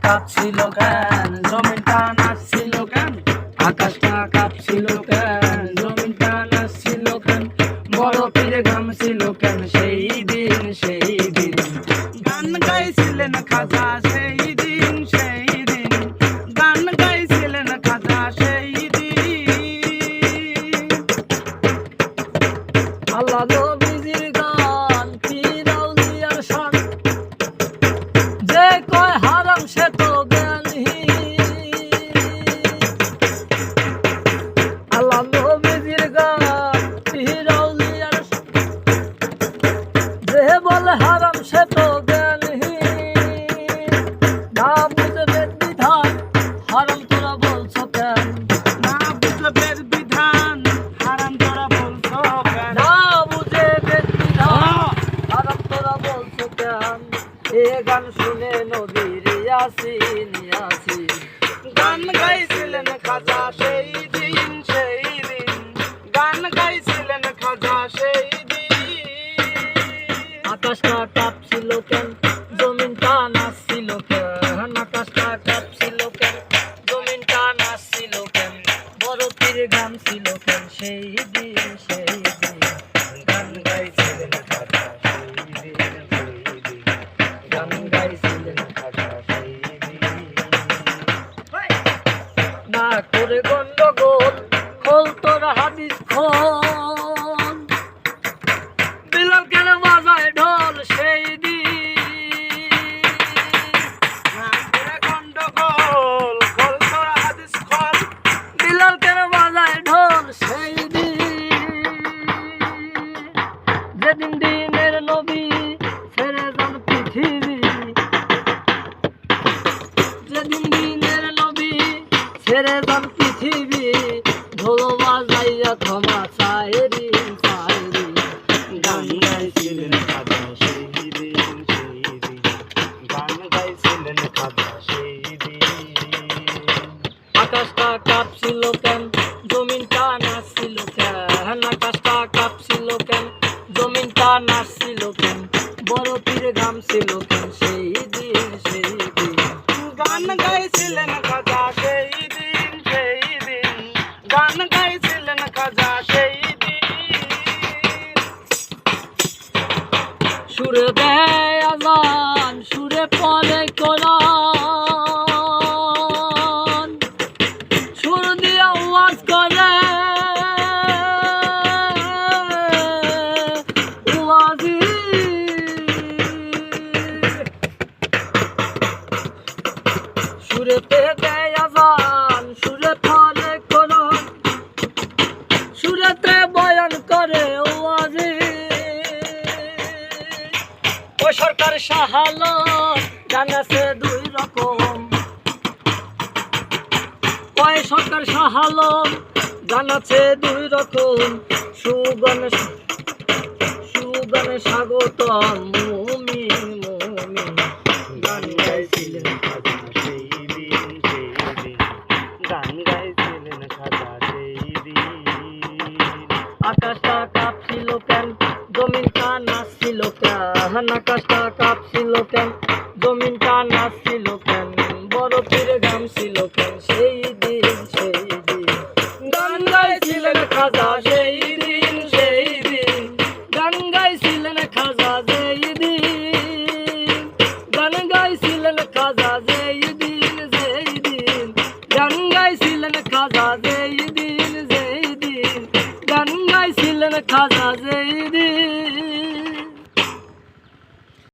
কাঁপছিল কেন, জমিনটা নাচছিল কেন, আকাশটা কাঁপছিল কেন, জমিনটা নাচছিল কেন, বরফের ঘামছিল কেন সেই দিন সেই দিন। গান গাইছিলেন খাজা সেই দিন সেই দিন, গান গাইছিলেন খাজা সেই দিন। আল্লাহ নবীজির গান পীর আউলিয়ার শান, যে কয় হারাম সে তো জ্ঞানহীন। আল্লাহ নবীজির গান পীর আউলিয়ার শান, যে বলে হারাম সে তো জ্ঞানহীন। না বুঝবে বিধান হারাম তোরা বলছো কেন, না বুঝবে বিধান হারাম তোরা বলছো কেন, না বুঝবে বিধান হারাম তোরা বলছো কেন। এ গান শুনে নবীর ইয়াসিন ইয়াসিন, গান গাইছিলেন খাজা সেই দিন সেই দিন, গান গাইছিলেন খাজা সেই দিন। আকাশটা কাঁপছিল কেন, জমিনটা নাচছিল কেন, আকাশটা কাঁপছিল কেন, জমিনটা নাচছিল কেন, বরফের ঘামছিল কেন সেই দিন সেই দিন। গান গাইছিলেন খাজা সেই দিন সেই দিন, গান গাইছিলেন খাজা সেই দিন। না করে গন্ডগোল খোল তোর হাদিস খোল, বিলাল কেন বাজায় ঢোল সেই দিন। না করে গন্ডগোল খোল তোর হাদিস খোল, বিলাল কেন বাজায় ঢোল সেই দিন। যেদিন দিনের নবী ছেড়ে যান পৃথিবী, যেদিন দিনের নবী ছেড়ে যান পৃথিবী, ঢোল বাজাইয়া ক্ষমা চাইরিন চাইরিন। গান গাইছিলেন খাজা সেই দিন সেই দিন, গান গাইছিলেন খাজা সেই দিন। আকাশটা কাঁপছিল কেন, জমিনটা নাচছিল কেন, আকাশটা কাঁপছিল কেন, জমিনটা নাচছিল কেন, বরফের ঘামছিল কেন সেই দিন সেই দিন। গান গাইছিলেন খাজা সেই দিন সেই দিন, গান গাইছিলেন খাজা সেই দিন। সুরে দেয় আজান, সুরে পড়ে কোরআন, সুর দিয়ে আওয়াজ করে ওয়াজি। সুরেতে দেয় আজান, সুরে পড়ে কোরআন, সুরেতে বয়ান করে ওয়াজি। ও সরকার শাহালো গান আছে দুই রকম, ওই সরকার শাহালো গান আছে দুই রকম, সুগানে সুগানে স্বাগতম মুমিন মুমিন। গান গাইছিলেন খাজা সেই দিন সেই দিন, গান গাইছিলেন খাজা সেই দিন। আকাশটা কাঁপছিল কেন, জমিনটা নাচছিল কেন, আকাশটা কাঁপছিল কেন, জমিনটা নাচছিল কেন, বরফের ঘামছিল কেন সেই দিন সেই দিন। গান গাইছিলেন খাজা সেই দিন সেই দিন, গান গাইছিলেন খাজা সেই দিন, গান গাইছিলেন খাজা সেই দিন সেই দিন, গান গাইছিলেন খাজা সেই দিন সেই দিন, গান গাইছিলেন খাজা সেই দিন।